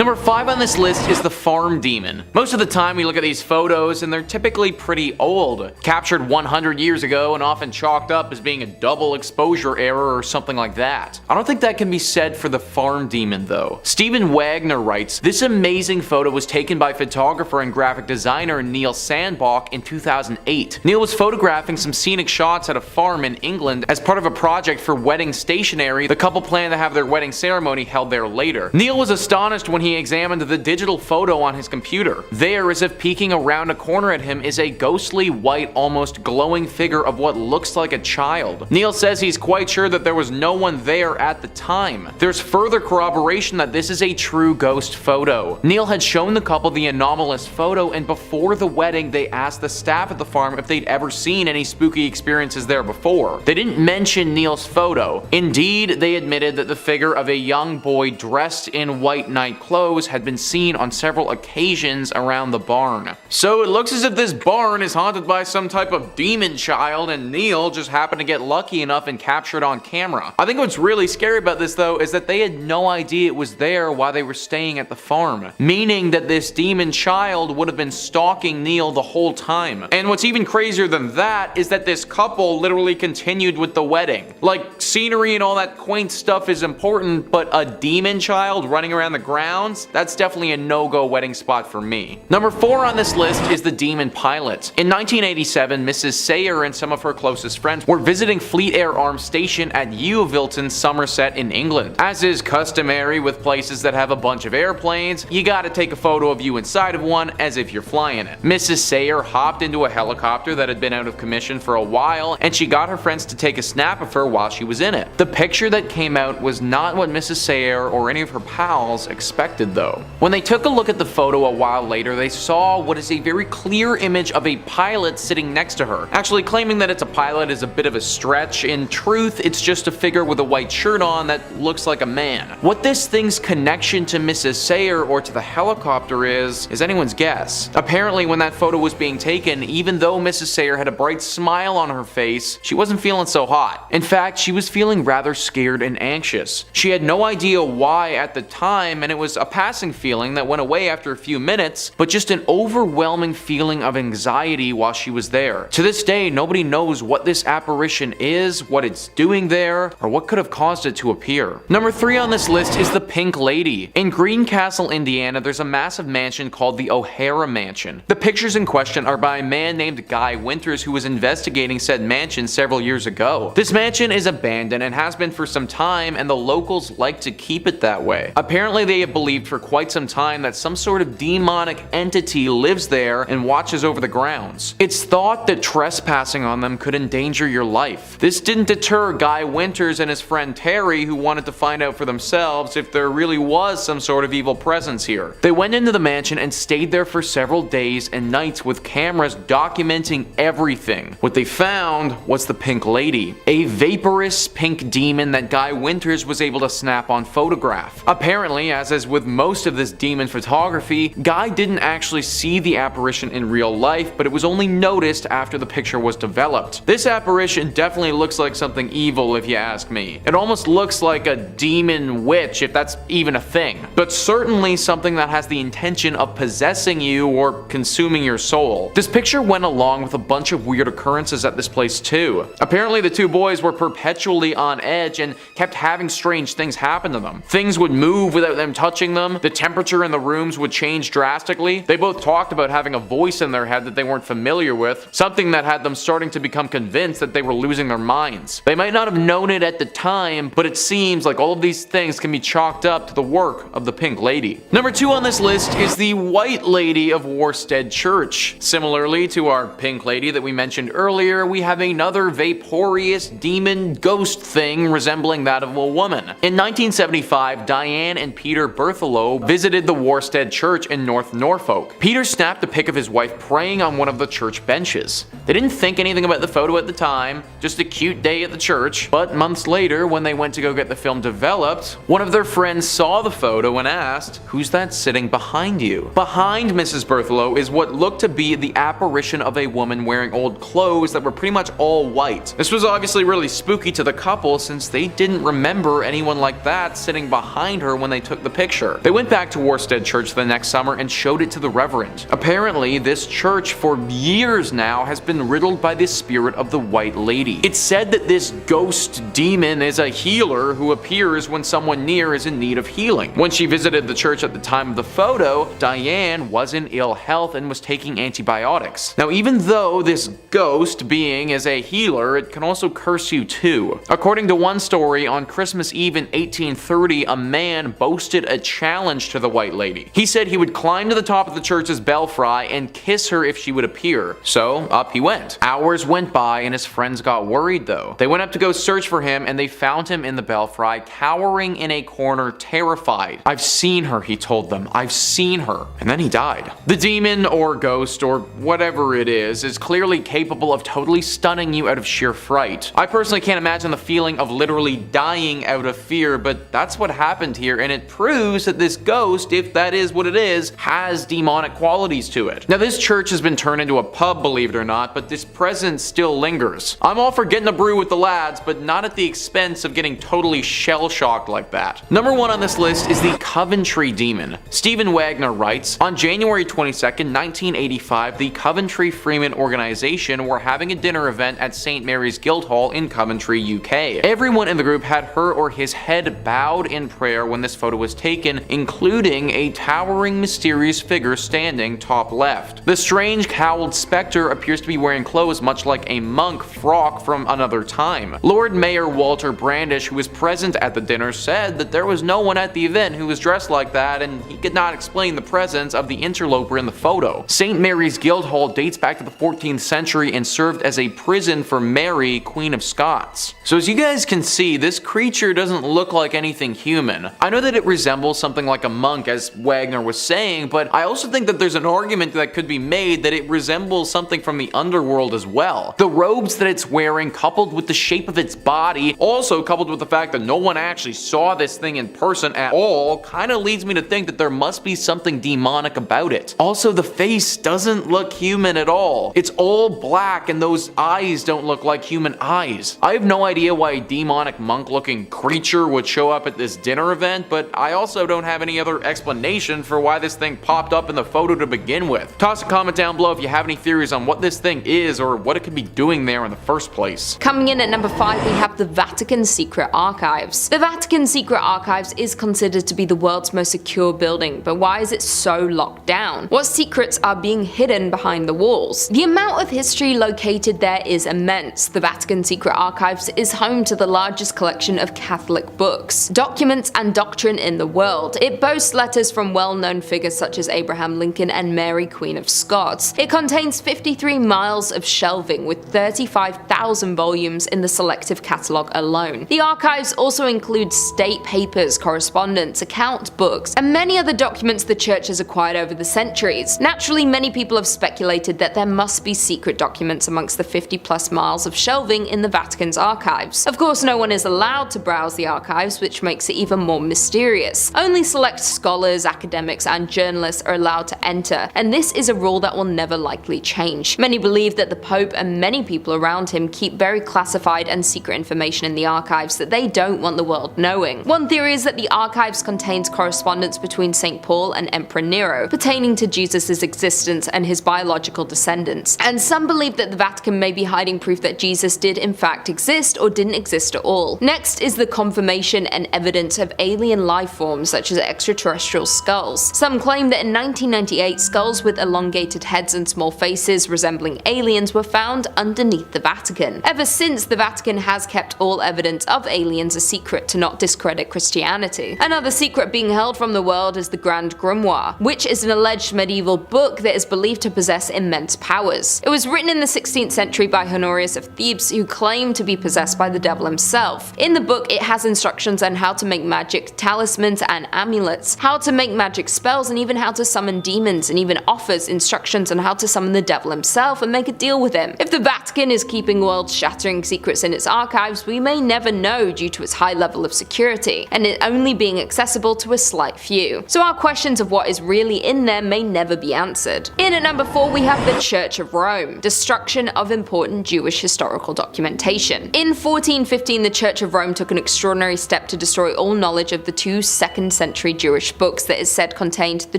Number 5 on this list is the farm demon. Most of the time we look at these photos and they're typically pretty old, captured 100 years ago and often chalked up as being a double exposure error or something like that. I don't think that can be said for the farm demon though. Stephen Wagner writes, "This amazing photo was taken by photographer and graphic designer Neil Sandbach in 2008. Neil was photographing some scenic shots at a farm in England as part of a project for wedding stationery. The couple planned to have their wedding ceremony held there later. Neil was astonished when he examined the digital photo on his computer. There, as if peeking around a corner at him, is a ghostly white, almost glowing figure of what looks like a child. Neil says he's quite sure that there was no one there at the time. There's further corroboration that this is a true ghost photo. Neil had shown the couple the anomalous photo, and before the wedding they asked the staff at the farm if they'd ever seen any spooky experiences there before. They didn't mention Neil's photo. Indeed, they admitted that the figure of a young boy dressed in white night clothes had been seen on several occasions around the barn. So it looks as if this barn is haunted by some type of demon child, and Neil just happened to get lucky enough and capture it on camera. I think what's really scary about this though is that they had no idea it was there while they were staying at the farm, meaning that this demon child would have been stalking Neil the whole time. And what's even crazier than that is that this couple literally continued with the wedding. Like, scenery and all that quaint stuff is important, but a demon child running around the grounds? That's definitely a no-go wedding spot for me. Number 4 on this list is the demon pilot. In 1987, Mrs. Sayer and some of her closest friends were visiting Fleet Air Arms Station at Yeovilton, Somerset in England. As is customary with places that have a bunch of airplanes, you gotta take a photo of you inside of one as if you're flying it. Mrs. Sayer hopped into a helicopter that had been out of commission for a while, and she got her friends to take a snap of her while she was in it. The picture that came out was not what Mrs. Sayer or any of her pals expected though. When they took a look at the photo a while later, they saw what is a very clear image of a pilot sitting next to her. Actually, claiming that it's a pilot is a bit of a stretch. In truth, it's just a figure with a white shirt on that looks like a man. What this thing's connection to Mrs. Sayer or to the helicopter is anyone's guess. Apparently, when that photo was being taken, even though Mrs. Sayer had a bright smile on her face, she wasn't feeling so hot. In fact, she was feeling rather scared and anxious. She had no idea why at the time, and it was a passing feeling that went away after a few minutes, but just an overwhelming feeling of anxiety while she was there. To this day, nobody knows what this apparition is, what it's doing there, or what could have caused it to appear. Number 3 on this list is the Pink Lady. In Greencastle, Indiana, there's a massive mansion called the O'Hara Mansion. The pictures in question are by a man named Guy Winters who was investigating said mansion several years ago. This mansion is abandoned and has been for some time, and the locals like to keep it that way. Apparently, they have believed for quite some time that some sort of demonic entity lives there and watches over the grounds. It's thought that trespassing on them could endanger your life. This didn't deter Guy Winters and his friend Terry, who wanted to find out for themselves if there really was some sort of evil presence here. They went into the mansion and stayed there for several days and nights with cameras documenting everything. What they found was the Pink Lady, a vaporous pink demon that Guy Winters was able to snap on photograph. Apparently, as is with most of this demon photography, Guy didn't actually see the apparition in real life, but it was only noticed after the picture was developed. This apparition definitely looks like something evil if you ask me. It almost looks like a demon witch, if that's even a thing, but certainly something that has the intention of possessing you or consuming your soul. This picture went along with a bunch of weird occurrences at this place too. Apparently the two boys were perpetually on edge and kept having strange things happen to them. Things would move without them touching them, the temperature in the rooms would change drastically. They both talked about having a voice in their head that they weren't familiar with, something that had them starting to become convinced that they were losing their minds. They might not have known it at the time, but it seems like all of these things can be chalked up to the work of the Pink Lady. Number 2 on this list is the White Lady of Worstead Church. Similarly to our Pink Lady that we mentioned earlier, we have another vaporous demon ghost thing resembling that of a woman. In 1975, Diane and Peter Berthelot visited the Worstead Church in North Norfolk. Peter snapped a pic of his wife praying on one of the church benches. They didn't think anything about the photo at the time, just a cute day at the church, but months later when they went to go get the film developed, one of their friends saw the photo and asked, "Who's that sitting behind you?" Behind Mrs. Berthelot is what looked to be the apparition of a woman wearing old clothes that were pretty much all white. This was obviously really spooky to the couple since they didn't remember anyone like that sitting behind her when they took the picture. there. They went back to Worstead Church the next summer and showed it to the Reverend. Apparently, this church for years now has been riddled by the spirit of the White Lady. It's said that this ghost demon is a healer who appears when someone near is in need of healing. When she visited the church at the time of the photo, Diane was in ill health and was taking antibiotics. Now, even though this ghost being is a healer, it can also curse you too. According to one story, on Christmas Eve in 1830, a man boasted a challenge to the White Lady. He said he would climb to the top of the church's belfry and kiss her if she would appear. So up he went. Hours went by and his friends got worried though. They went up to go search for him and they found him in the belfry, cowering in a corner, terrified. "I've seen her," he told them. "I've seen her." And then he died. The demon or ghost or whatever it is clearly capable of totally stunning you out of sheer fright. I personally can't imagine the feeling of literally dying out of fear, but that's what happened here, and it proves that this ghost, if that is what it is, has demonic qualities to it. Now, this church has been turned into a pub, believe it or not, but this presence still lingers. I'm all for getting a brew with the lads, but not at the expense of getting totally shell-shocked like that. Number 1 on this list is the Coventry Demon. Stephen Wagner writes, on January 22nd, 1985, the Coventry Freeman organization were having a dinner event at St. Mary's Guildhall in Coventry, UK. Everyone in the group had her or his head bowed in prayer when this photo was taken, including a towering mysterious figure standing top left. The strange cowled spectre appears to be wearing clothes much like a monk frock from another time. Lord Mayor Walter Brandish, who was present at the dinner, said that there was no one at the event who was dressed like that, and he could not explain the presence of the interloper in the photo. St. Mary's Guildhall dates back to the 14th century and served as a prison for Mary, Queen of Scots. So as you guys can see, this creature doesn't look like anything human. I know that it resembles something like a monk, as Wagner was saying, but I also think that there's an argument that could be made that it resembles something from the underworld as well. The robes that it's wearing, coupled with the shape of its body, also coupled with the fact that no one actually saw this thing in person at all, kind of leads me to think that there must be something demonic about it. Also, the face doesn't look human at all. It's all black and those eyes don't look like human eyes. I have no idea why a demonic monk-looking creature would show up at this dinner event, but I also don't have any other explanation for why this thing popped up in the photo to begin with. Toss a comment down below if you have any theories on what this thing is or what it could be doing there in the first place. Coming in at number 5, we have the Vatican Secret Archives. The Vatican Secret Archives is considered to be the world's most secure building, but why is it so locked down? What secrets are being hidden behind the walls? The amount of history located there is immense. The Vatican Secret Archives is home to the largest collection of Catholic books, documents, and doctrine in the world. It boasts letters from well-known figures such as Abraham Lincoln and Mary, Queen of Scots. It contains 53 miles of shelving with 35,000 volumes in the selective catalogue alone. The archives also include state papers, correspondence, account books, and many other documents the church has acquired over the centuries. Naturally, many people have speculated that there must be secret documents amongst the 50+ miles of shelving in the Vatican's archives. Of course, no one is allowed to browse the archives, which makes it even more mysterious. Only select scholars, academics, and journalists are allowed to enter, and this is a rule that will never likely change. Many believe that the Pope and many people around him keep very classified and secret information in the archives that they don't want the world knowing. One theory is that the archives contains correspondence between St. Paul and Emperor Nero pertaining to Jesus' existence and his biological descendants, and some believe that the Vatican may be hiding proof that Jesus did in fact exist or didn't exist at all. Next is the confirmation and evidence of alien life forms such as extraterrestrial skulls. Some claim that in 1998 skulls with elongated heads and small faces resembling aliens were found underneath the Vatican. Ever since, the Vatican has kept all evidence of aliens a secret to not discredit Christianity. Another secret being held from the world is the Grand Grimoire, which is an alleged medieval book that is believed to possess immense powers. It was written in the 16th century by Honorius of Thebes, who claimed to be possessed by the devil himself. In the book, it has instructions on how to make magic talismans and amulets, how to make magic spells, and even how to summon demons, and even offers instructions on how to summon the devil himself and make a deal with him. If the Vatican is keeping world-shattering secrets in its archives, we may never know due to its high level of security, and it only being accessible to a slight few. So our questions of what is really in there may never be answered. In at number 4, we have the Church of Rome. Destruction of important Jewish historical documentation. In 1415, the Church of Rome took an extraordinary step to destroy all knowledge of the two 2nd century Jewish books that is said contained the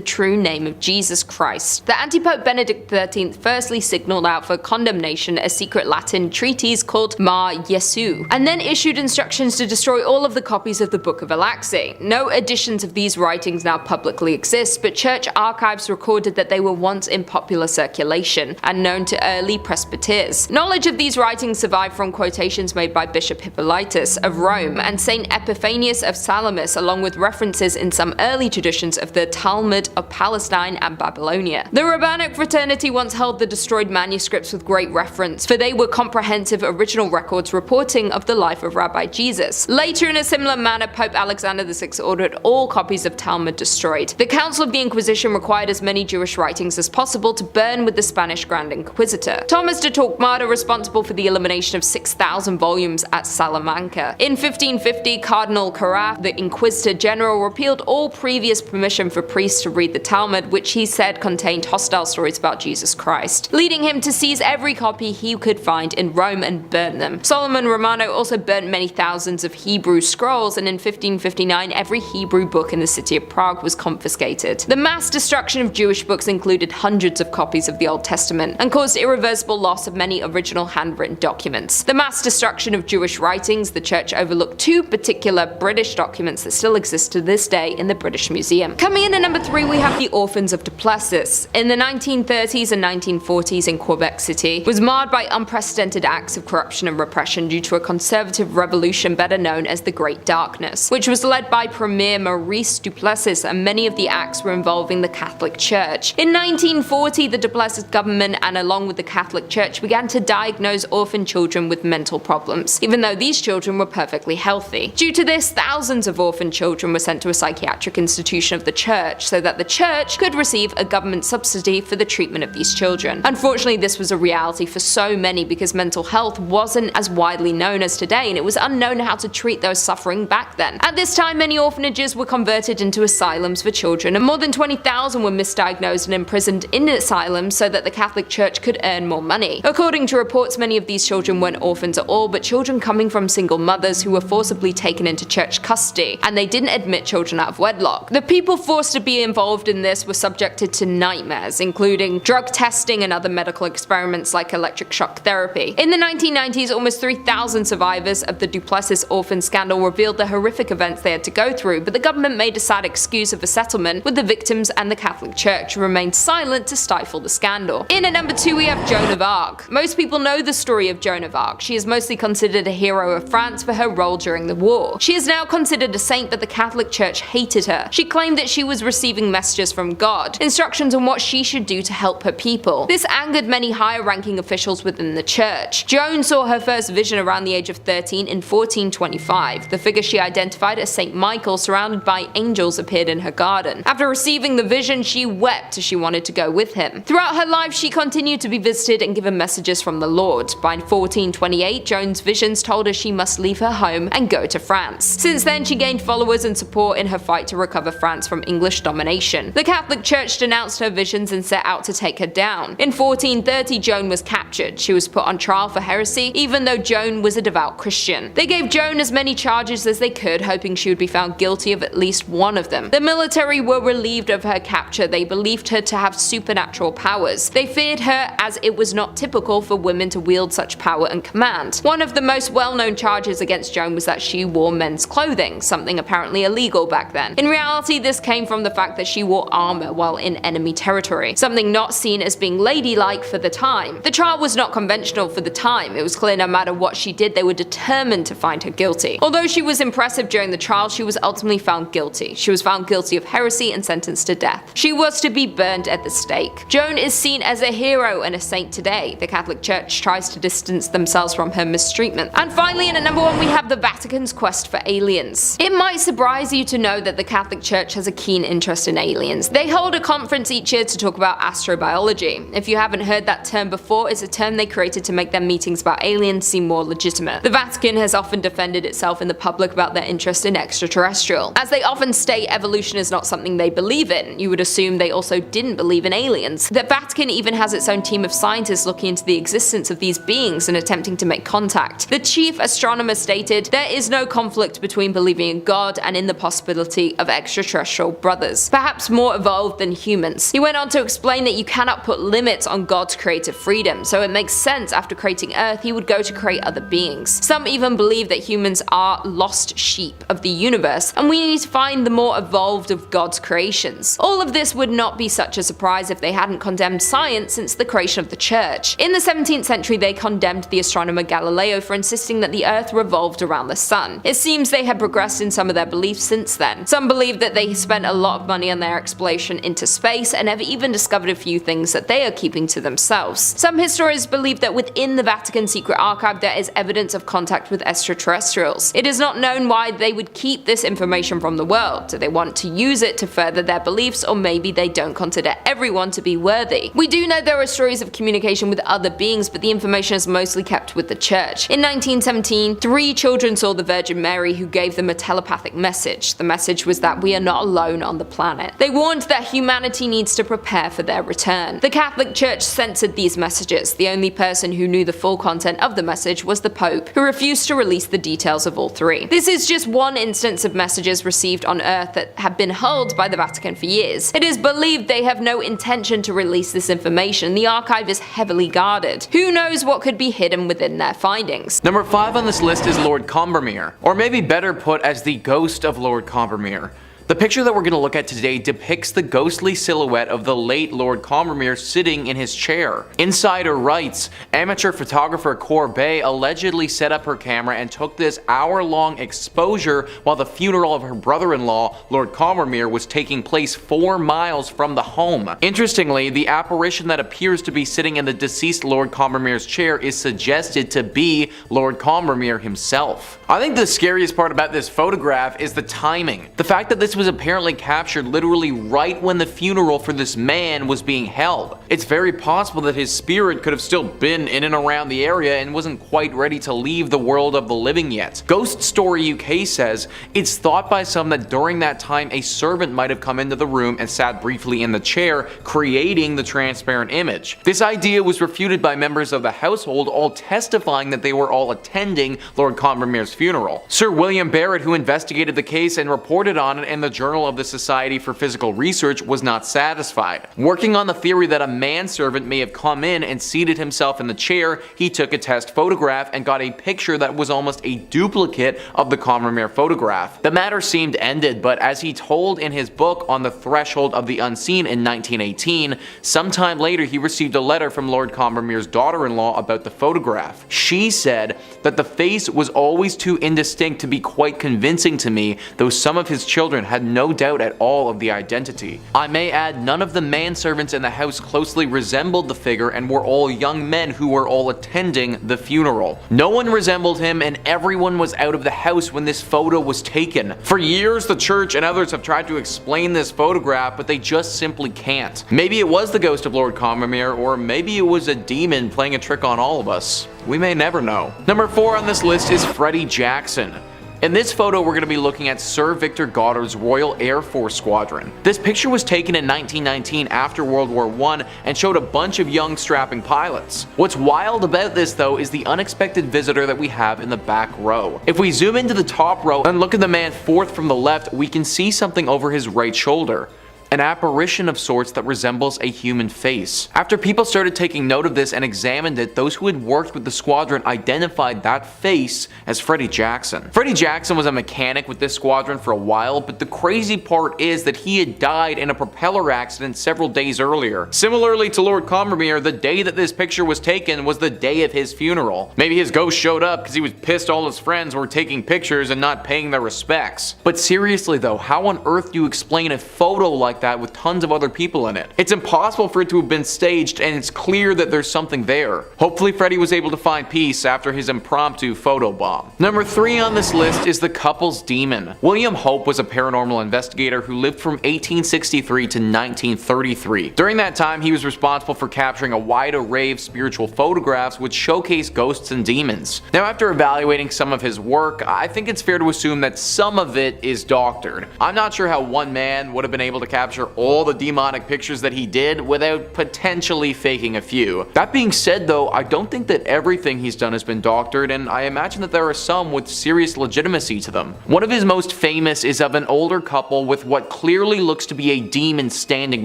true name of Jesus Christ. The anti-pope Benedict XIII firstly signalled out for condemnation a secret Latin treatise called Ma Jesu, and then issued instructions to destroy all of the copies of the Book of Alaxi. No editions of these writings now publicly exist, but church archives recorded that they were once in popular circulation and known to early presbyters. Knowledge of these writings survived from quotations made by Bishop Hippolytus of Rome and Saint Epiphanius of Salamis, along with references in some early traditions of the Talmud of Palestine and Babylonia. The rabbinic fraternity once held the destroyed manuscripts with great reference, for they were comprehensive original records reporting of the life of Rabbi Jesus. Later, in a similar manner, Pope Alexander VI ordered all copies of Talmud destroyed. The Council of the Inquisition required as many Jewish writings as possible to burn with the Spanish Grand Inquisitor. Thomas de Torquemada, responsible for the elimination of 6,000 volumes at Salamanca. In 1550, Cardinal Carafa, the Inquisitor General, repealed all previous permission for priests to read the Talmud, which he said contained hostile stories about Jesus Christ, leading him to seize every copy he could find in Rome and burn them. Solomon Romano also burnt many thousands of Hebrew scrolls, and in 1559 every Hebrew book in the city of Prague was confiscated. The mass destruction of Jewish books included hundreds of copies of the Old Testament and caused irreversible loss of many original handwritten documents. The mass destruction of Jewish writings, the church overlooked two particular British documents that still exist to this day in the British Museum. Coming in at number 3, we have the Orphans of Duplessis. In the 1930s and 1940s in Quebec City was marred by unprecedented acts of corruption and repression due to a conservative revolution better known as the Great Darkness, which was led by Premier Maurice Duplessis, and many of the acts were involving the Catholic Church. In 1940, the Duplessis government and along with the Catholic Church began to diagnose orphan children with mental problems, even though these children were perfectly healthy. Due to this, thousands of orphan children were sent to a psychiatric institution of the church so that the church could receive a government subsidy for the treatment of these children. Unfortunately, this was a reality for so many because mental health wasn't as widely known as today, and it was unknown how to treat those suffering back then. At this time, many orphanages were converted into asylums for children, and more than 20,000 were misdiagnosed and imprisoned in asylums so that the Catholic Church could earn more money. According to reports, many of these children weren't orphans at all, but children coming from single mothers who were forcibly taken into church custody, and they didn't admit children out of wedlock. The people forced to be involved in this were subjected to nightmares, including drug testing and other medical experiments like electric shock therapy. In the 1990s, almost 3,000 survivors of the Duplessis orphan scandal revealed the horrific events they had to go through, but the government made a sad excuse of a settlement with the victims, and the Catholic Church remained silent to stifle the scandal. In at number 2, we have Joan of Arc. Most people know the story of Joan of Arc. She is mostly considered a hero of France for her role during the war. She is now considered a saint, but the Catholic Church hated her. She claimed that she was receiving messages from God, instructions on what she should do to help her people. This angered many higher-ranking officials within the church. Joan saw her first vision around the age of 13 in 1425. The figure she identified as Saint Michael, surrounded by angels, appeared in her garden. After receiving the vision, she wept as she wanted to go with him. Throughout her life, she continued to be visited and given messages from the Lord. By 1428, Joan's visions told her she must leave her home and go to France. Since then, she gained followers and support in her fight to recover France from English domination. The Catholic Church denounced her visions and set out to take her down. In 1430, Joan was captured. She was put on trial for heresy, even though Joan was a devout Christian. They gave Joan as many charges as they could, hoping she would be found guilty of at least one of them. The military were relieved of her capture. They believed her to have supernatural powers. They feared her as it was not typical for women to wield such power and command. One of the most well-known charges against Joan was that she wore men's clothing, something apparently illegal back then. In reality, this came from the fact that she wore armor while in enemy territory, something not seen as being ladylike for the time. The trial was not conventional for the time. It was clear no matter what she did, they were determined to find her guilty. Although she was impressive during the trial, she was ultimately found guilty. She was found guilty of heresy and sentenced to death. She was to be burned at the stake. Joan is seen as a hero and a saint today. The Catholic Church tries to distance themselves from her mistreatment. And finally, in at number 1, we have the Vatican's quest for aliens. It might surprise you to know that the Catholic Church has a keen interest in aliens. They hold a conference each year to talk about astrobiology. If you haven't heard that term before, it's a term they created to make their meetings about aliens seem more legitimate. The Vatican has often defended itself in the public about their interest in extraterrestrial. As they often state, evolution is not something they believe in. You would assume they also didn't believe in aliens. The Vatican even has its own team of scientists looking into the existence of these beings and attempting to make contact. The chief astronomer stated, "There is no conflict between believing in God and in the possibility possibility of extraterrestrial brothers, perhaps more evolved than humans. He went on to explain that you cannot put limits on God's creative freedom, so it makes sense after creating Earth he would go to create other beings. Some even believe that humans are lost sheep of the universe, and we need to find the more evolved of God's creations. All of this would not be such a surprise if they hadn't condemned science since the creation of the church. In the 17th century they condemned the astronomer Galileo for insisting that the Earth revolved around the sun. It seems they have progressed in some of their beliefs since then. Some believe that they spent a lot of money on their exploration into space and have even discovered a few things that they are keeping to themselves. Some historians believe that within the Vatican secret archive there is evidence of contact with extraterrestrials. It is not known why they would keep this information from the world. Do they want to use it to further their beliefs, or maybe they don't consider everyone to be worthy? We do know there are stories of communication with other beings, but the information is mostly kept with the church. In 1917, 3 children saw the Virgin Mary, who gave them a telepathic message. The message was that we are not alone on the planet. They warned that humanity needs to prepare for their return. The Catholic Church censored these messages. The only person who knew the full content of the message was the Pope, who refused to release the details of all 3. This is just one instance of messages received on Earth that have been held by the Vatican for years. It is believed they have no intention to release this information. The archive is heavily guarded. Who knows what could be hidden within their findings? Number 5 on this list is Lord Combermere, or maybe better put as the ghost of Lord Combermere. The picture that we're going to look at today depicts the ghostly silhouette of the late Lord Combermere sitting in his chair. Insider writes, amateur photographer Corbet allegedly set up her camera and took this hour-long exposure while the funeral of her brother-in-law, Lord Combermere, was taking place 4 miles from the home. Interestingly, the apparition that appears to be sitting in the deceased Lord Combermere's chair is suggested to be Lord Combermere himself. I think the scariest part about this photograph is the timing. The fact that this was apparently captured literally right when the funeral for this man was being held. It's very possible that his spirit could have still been in and around the area and wasn't quite ready to leave the world of the living yet. Ghost Story UK says, it's thought by some that during that time a servant might have come into the room and sat briefly in the chair, creating the transparent image. This idea was refuted by members of the household, all testifying that they were all attending Lord Combermere's funeral. Sir William Barrett, who investigated the case and reported on it in the Journal of the Society for Physical Research, was not satisfied. Working on the theory that a manservant may have come in and seated himself in the chair, he took a test photograph and got a picture that was almost a duplicate of the Combermere photograph. The matter seemed ended, but as he told in his book On the Threshold of the Unseen in 1918, sometime later he received a letter from Lord Combermere's daughter-in-law about the photograph. She said that the face was always too indistinct to be quite convincing to me, though some of his children had no doubt at all of the identity. I may add, none of the manservants in the house closely resembled the figure and were all young men who were all attending the funeral. No one resembled him and everyone was out of the house when this photo was taken. For years the church and others have tried to explain this photograph, but they just simply can't. Maybe it was the ghost of Lord Combermere, or maybe it was a demon playing a trick on all of us. We may never know. Number 4 on this list is Freddy Jackson. In this photo, we're going to be looking at Sir Victor Goddard's Royal Air Force Squadron. This picture was taken in 1919 after World War I and showed a bunch of young strapping pilots. What's wild about this though is the unexpected visitor that we have in the back row. If we zoom into the top row and look at the man 4th from the left, we can see something over his right shoulder. An apparition of sorts that resembles a human face. After people started taking note of this and examined it, those who had worked with the squadron identified that face as Freddy Jackson. Freddy Jackson was a mechanic with this squadron for a while, but the crazy part is that he had died in a propeller accident several days earlier. Similarly to Lord Combermere, the day that this picture was taken was the day of his funeral. Maybe his ghost showed up because he was pissed all his friends were taking pictures and not paying their respects. But seriously though, how on earth do you explain a photo like that with tons of other people in it? It's impossible for it to have been staged, and it's clear that there's something there. Hopefully Freddy was able to find peace after his impromptu photo bomb. Number 3 on this list is the couple's demon. William Hope was a paranormal investigator who lived from 1863 to 1933. During that time, he was responsible for capturing a wide array of spiritual photographs which showcase ghosts and demons. Now, after evaluating some of his work, I think it's fair to assume that some of it is doctored. I'm not sure how one man would have been able to capture capture all the demonic pictures that he did without potentially faking a few. That being said though, I don't think that everything he's done has been doctored, and I imagine that there are some with serious legitimacy to them. One of his most famous is of an older couple with what clearly looks to be a demon standing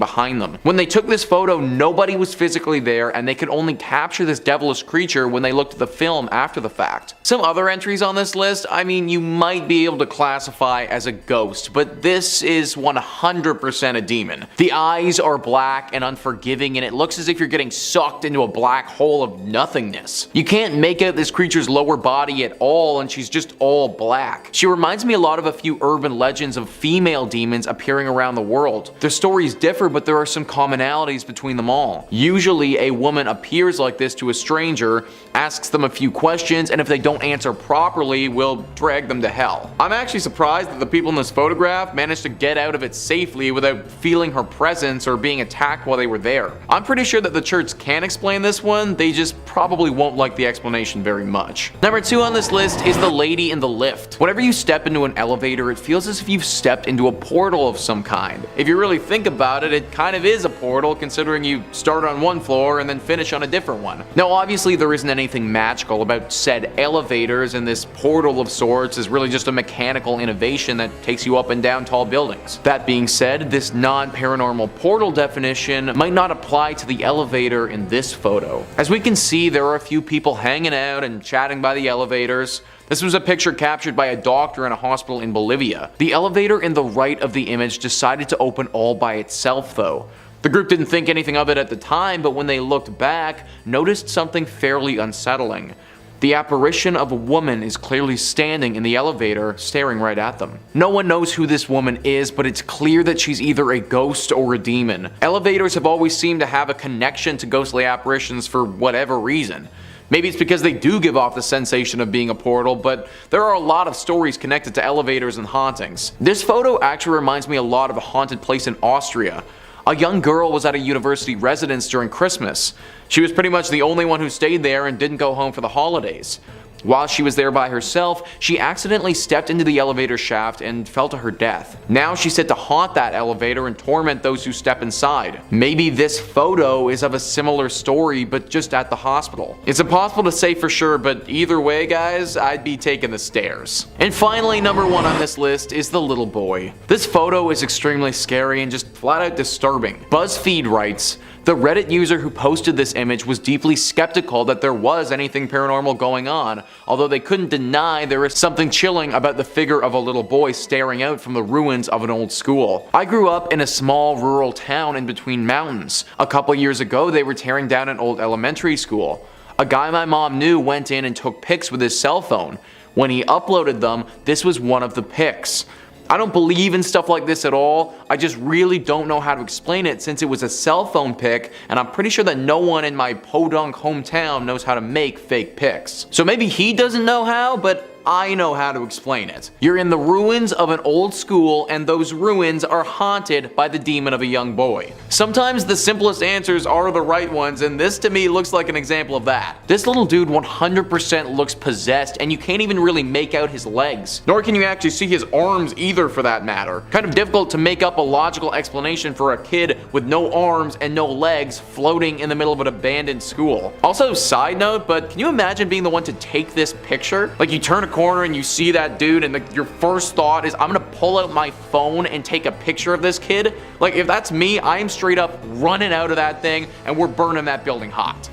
behind them. When they took this photo, nobody was physically there, and they could only capture this devilish creature when they looked at the film after the fact. Some other entries on this list, I mean, you might be able to classify as a ghost, but this is 100% a demon. The eyes are black and unforgiving, and it looks as if you're getting sucked into a black hole of nothingness. You can't make out this creature's lower body at all, and she's just all black. She reminds me a lot of a few urban legends of female demons appearing around the world. Their stories differ, but there are some commonalities between them all. Usually a woman appears like this to a stranger, asks them a few questions, and if they don't answer properly, will drag them to hell. I'm actually surprised that the people in this photograph managed to get out of it safely without feeling her presence or being attacked while they were there. I'm pretty sure that the church can explain this one, they just probably won't like the explanation very much. Number 2 on this list is the lady in the lift. Whenever you step into an elevator, it feels as if you've stepped into a portal of some kind. If you really think about it, it kind of is a portal, considering you start on one floor and then finish on a different one. Now obviously there isn't anything magical about said elevators, and this portal of sorts is really just a mechanical innovation that takes you up and down tall buildings. That being said, this non-paranormal portal definition might not apply to the elevator in this photo. As we can see, there are a few people hanging out and chatting by the elevators. This was a picture captured by a doctor in a hospital in Bolivia. The elevator in the right of the image decided to open all by itself though. The group didn't think anything of it at the time, but when they looked back, noticed something fairly unsettling. The apparition of a woman is clearly standing in the elevator, staring right at them. No one knows who this woman is, but it's clear that she's either a ghost or a demon. Elevators have always seemed to have a connection to ghostly apparitions for whatever reason. Maybe it's because they do give off the sensation of being a portal, but there are a lot of stories connected to elevators and hauntings. This photo actually reminds me a lot of a haunted place in Austria. A young girl was at a university residence during Christmas. She was pretty much the only one who stayed there and didn't go home for the holidays. While she was there by herself, she accidentally stepped into the elevator shaft and fell to her death. Now she's set to haunt that elevator and torment those who step inside. Maybe this photo is of a similar story, but just at the hospital. It's impossible to say for sure, but either way guys, I'd be taking the stairs. And finally, number 1 on this list is the little boy. This photo is extremely scary and just flat out disturbing. BuzzFeed writes, the Reddit user who posted this image was deeply skeptical that there was anything paranormal going on, although they couldn't deny there is something chilling about the figure of a little boy staring out from the ruins of an old school. I grew up in a small rural town in between mountains. A couple years ago they were tearing down an old elementary school. A guy my mom knew went in and took pics with his cell phone. When he uploaded them, this was one of the pics. I don't believe in stuff like this at all, I just really don't know how to explain it since it was a cell phone pic, and I'm pretty sure that no one in my podunk hometown knows how to make fake pics. So maybe he doesn't know how, but I know how to explain it. You're in the ruins of an old school, and those ruins are haunted by the demon of a young boy. Sometimes the simplest answers are the right ones, and this to me looks like an example of that. This little dude 100% looks possessed, and you can't even really make out his legs. Nor can you actually see his arms either for that matter. Kind of difficult to make up a logical explanation for a kid with no arms and no legs floating in the middle of an abandoned school. Also, side note, but can you imagine being the one to take this picture? Like you turn a corner and you see that dude and your first thought is, I'm gonna pull out my phone and take a picture of this kid. Like if that's me, I am straight up running out of that thing and we're burning that building hot.